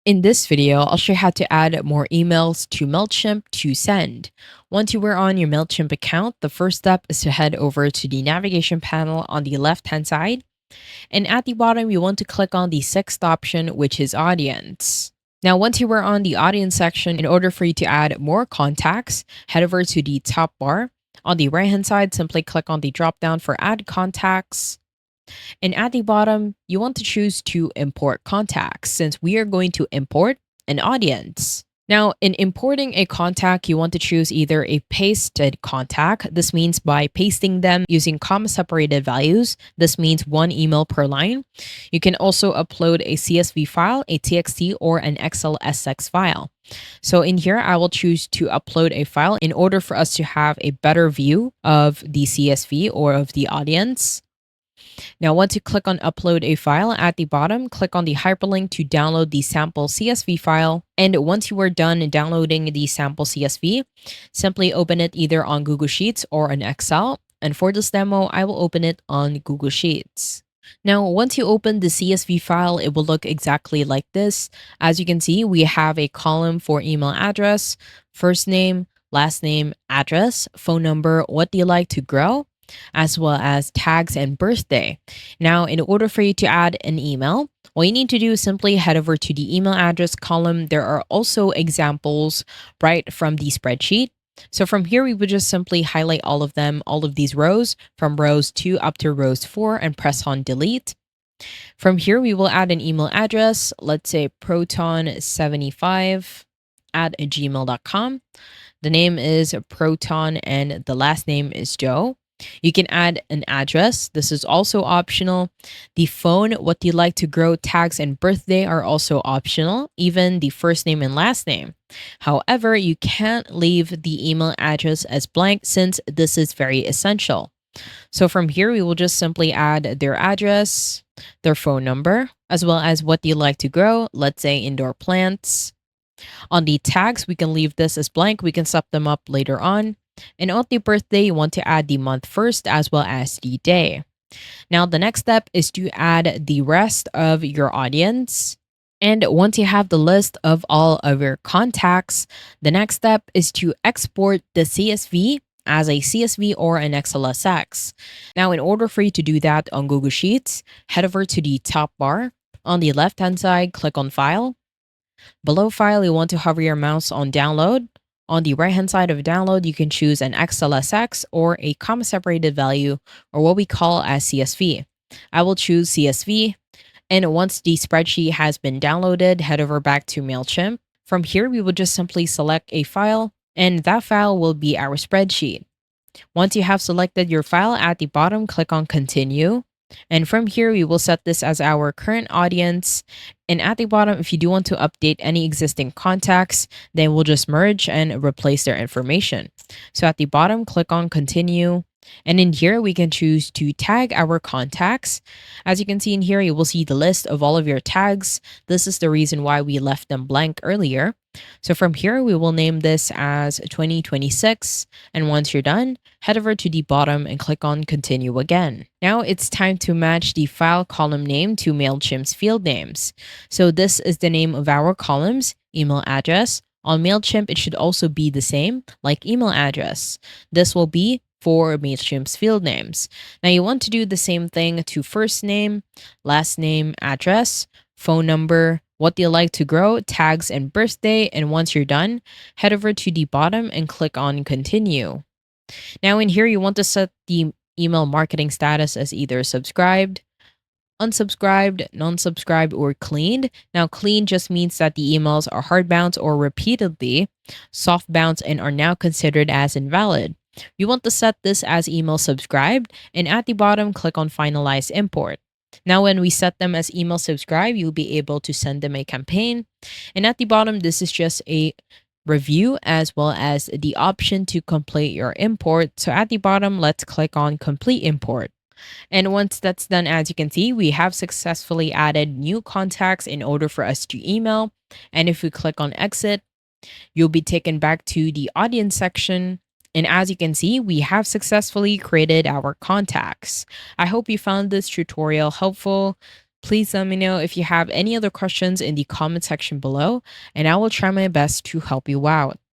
In this video, I'll show you how to add more emails to Mailchimp to send. Once you are on your Mailchimp account, the first step is to head over to the navigation panel on the left-hand side. And at the bottom, you want to click on the sixth option, which is audience. Now, once you are on the audience section, in order for you to add more contacts, head over to the top bar. On the right-hand side, simply click on the drop-down for add contacts. And at the bottom, you want to choose to import contacts since we are going to import an audience. Now, in importing a contact, you want to choose either a pasted contact. This means by pasting them using comma separated values. This means one email per line. You can also upload a CSV file, a TXT, or an XLSX file. So in here, I will choose to upload a file in order for us to have a better view of the CSV or of the audience. Now, once you click on upload a file at the bottom, click on the hyperlink to download the sample CSV file. And once you are done downloading the sample CSV, simply open it either on Google Sheets or on Excel. And for this demo, I will open it on Google Sheets. Now, once you open the CSV file, it will look exactly like this. As you can see, we have a column for email address, first name, last name, address, phone number, what do you like to grow, as well as tags and birthday. Now, in order for you to add an email, all you need to do is simply head over to the email address column. There are also examples right from the spreadsheet. So from here, we would just simply highlight all of them, all of these rows from rows 2 up to rows 4 and press on delete. From here, we will add an email address, let's say proton75@gmail.com. The name is Proton and the last name is Joe. You can add an address. This is also optional. The phone, what you like to grow, tags, and birthday are also optional, even the first name and last name. However, you can't leave the email address as blank since this is very essential. So from here, we will just simply add their address, their phone number, as well as what you like to grow, let's say indoor plants. On the tags, we can leave this as blank. We can set them up later on. And on the birthday, you want to add the month first as well as the day. Now, the next step is to add the rest of your audience. And once you have the list of all of your contacts, the next step is to export the CSV as a CSV or an XLSX. Now, in order for you to do that on Google Sheets, head over to the top bar. On the left-hand side, click on File. Below File, you want to hover your mouse on Download. On the right-hand side of download, you can choose an XLSX or a comma-separated value, or what we call as CSV. I will choose CSV. And once the spreadsheet has been downloaded, head over back to Mailchimp. From here, we will just simply select a file, and that file will be our spreadsheet. Once you have selected your file, at the bottom, click on Continue. And from here, we will set this as our current audience. And at the bottom, if you do want to update any existing contacts, then we'll just merge and replace their information. So at the bottom, click on Continue. And in here, we can choose to tag our contacts. As you can see in here, you will see the list of all of your tags. This is the reason why we left them blank earlier. So from here, we will name this as 2026. And once you're done, head over to the bottom and click on Continue again. Now it's time to match the file column name to Mailchimp's field names. So this is the name of our columns, email address. On Mailchimp, it should also be the same, like email address. This will be for Mailchimp's field names. Now you want to do the same thing to first name, last name, address, phone number, what do you like to grow, tags, and birthday. And once you're done, head over to the bottom and click on Continue. Now in here, you want to set the email marketing status as either subscribed, unsubscribed, non-subscribed, or cleaned. Now, clean just means that the emails are hard bounce or repeatedly soft bounce and are now considered as invalid. You want to set this as email subscribed, and at the bottom, click on Finalize Import. Now, when we set them as email subscribe, you'll be able to send them a campaign. And at the bottom, this is just a review as well as the option to complete your import. So at the bottom, let's click on Complete Import. And once that's done, as you can see, we have successfully added new contacts in order for us to email. And if we click on Exit, you'll be taken back to the audience section. And as you can see, we have successfully created our contacts. I hope you found this tutorial helpful. Please let me know if you have any other questions in the comment section below, and I will try my best to help you out.